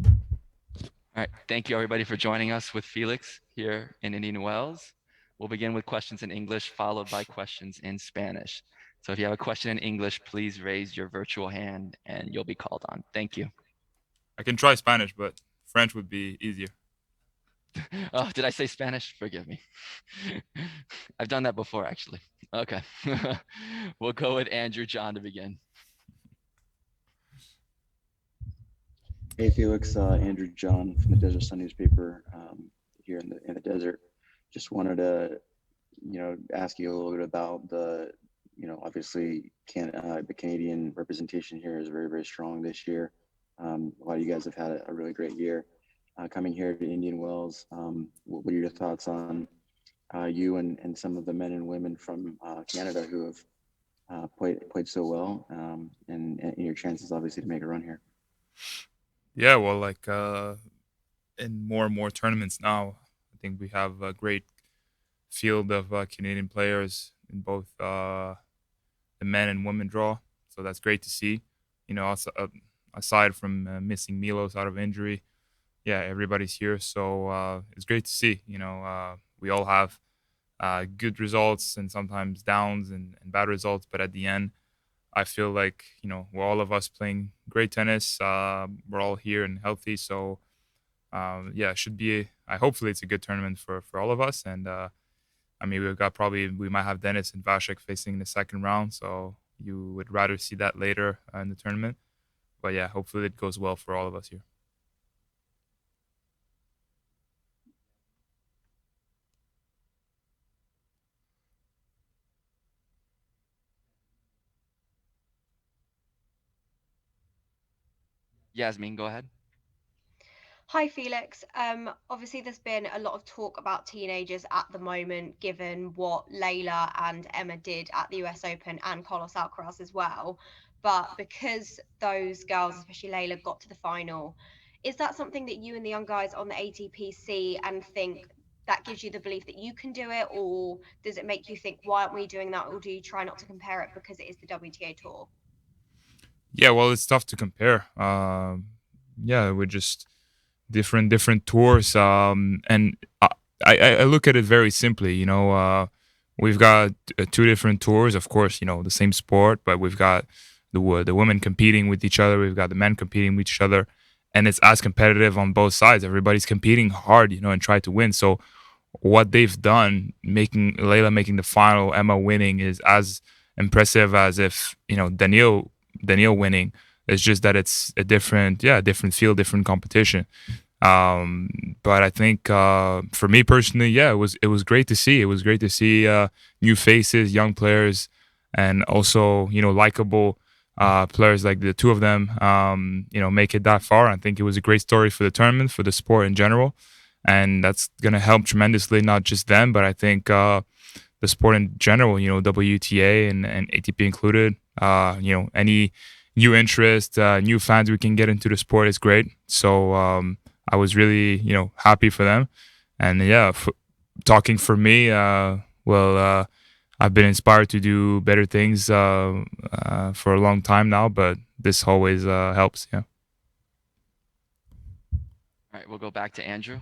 All right. Thank you, everybody, for joining us with Felix here in Indian Wells. We'll begin with questions in English, followed by questions in Spanish. So if you have a question in English, please raise your virtual hand and you'll be called on. Thank you. I can try Spanish, but French would be easier. Oh, did I say Spanish? Forgive me. I've done that before, actually. Okay. We'll go with Andrew John to begin. Hey Felix, Andrew John from the Desert Sun newspaper here in the desert. Just wanted to, ask you a little bit about obviously the Canadian representation here is very strong this year. A lot of you guys have had a really great year. Coming here to Indian Wells, what are your thoughts on you and some of the men and women from Canada who have played so well, and your chances obviously to make a run here? Yeah, well, in more and more tournaments now, I think we have a great field of Canadian players in both the men and women draw. So that's great to see. Also, aside from missing Milos out of injury, yeah, everybody's here. So it's great to see. We all have good results and sometimes downs and bad results, but at the end, I feel like we're all of us playing great tennis. We're all here and healthy, so yeah, it should be. I hopefully it's a good tournament for all of us. And I mean, we might have Dennis and Vashek facing in the second round, so you would rather see that later in the tournament. But yeah, hopefully it goes well for all of us here. Yasmin, go ahead. Hi, Felix. Obviously, there's been a lot of talk about teenagers at the moment, given what Layla and Emma did at the US Open and Carlos Alcaraz as well. But because those girls, especially Layla, got to the final, is that something that you and the young guys on the ATP see and think that gives you the belief that you can do it? Or does it make you think, why aren't we doing that? Or do you try not to compare it because it is the WTA tour? Yeah, well, it's tough to compare. Yeah, we're just different tours. And I look at it very simply. We've got two different tours. Of course, the same sport, but we've got the women competing with each other. We've got the men competing with each other, and it's as competitive on both sides. Everybody's competing hard, and try to win. So what they've done, making Layla making the final, Emma winning, is as impressive as if Daniil winning. It's just that it's a different field, different competition. But I think for me personally, yeah, it was great to see. It was great to see new faces, young players, and also likable players like the two of them. Make it that far. I think it was a great story for the tournament, for the sport in general, and that's gonna help tremendously. Not just them, but I think the sport in general. WTA and ATP included. Any new interest, new fans we can get into the sport is great. So I was really, happy for them. And yeah, talking for me, I've been inspired to do better things for a long time now, but this always helps. Yeah. All right, we'll go back to Andrew.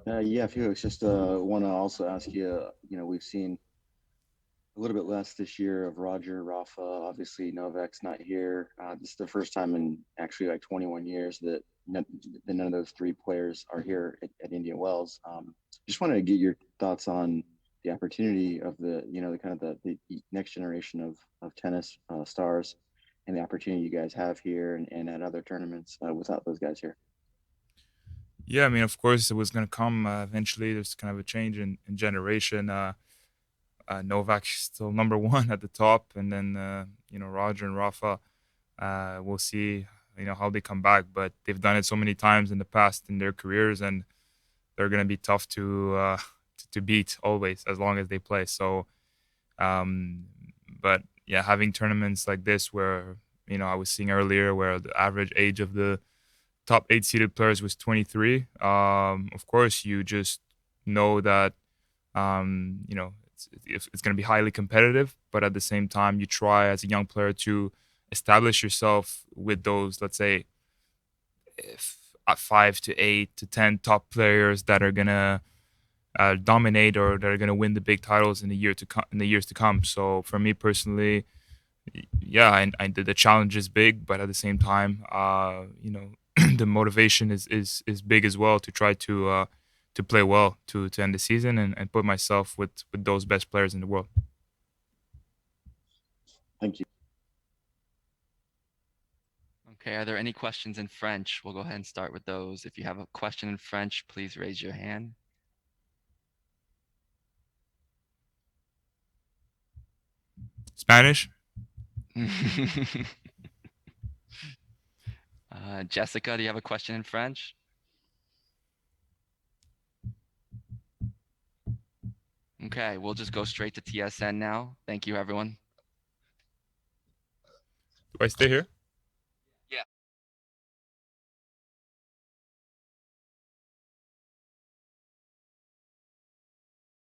Yeah, Felix, just want to also ask you, we've seen a little bit less this year of Roger, Rafa. Obviously, Novak's not here. This is the first time in actually like 21 years that none of those three players are here at Indian Wells. Just wanted to get your thoughts on the opportunity of the kind of the next generation of tennis stars and the opportunity you guys have here and at other tournaments without those guys here. Yeah, I mean, of course, it was going to come eventually. There's kind of a change in generation. Novak's still number one at the top, and then Roger and Rafa. We'll see how they come back, but they've done it so many times in the past in their careers, and they're gonna be tough to beat always as long as they play. So, um, but yeah, having tournaments like this where I was seeing earlier where the average age of the top eight seeded players was 23. Of course, you just know that it's going to be highly competitive, but at the same time, you try as a young player to establish yourself with those, let's say, 5 to 8 to 10 top players that are gonna dominate or that are gonna win the big titles in the years to come. So for me personally, yeah, I the challenge is big, but at the same time, the motivation is big as well to try to play well to end the season and put myself with those best players in the world. Thank you. Okay, are there any questions in French? We'll go ahead and start with those. If you have a question in French, please raise your hand. Spanish? Jessica, do you have a question in French? Okay, we'll just go straight to TSN now. Thank you, everyone. Do I stay here?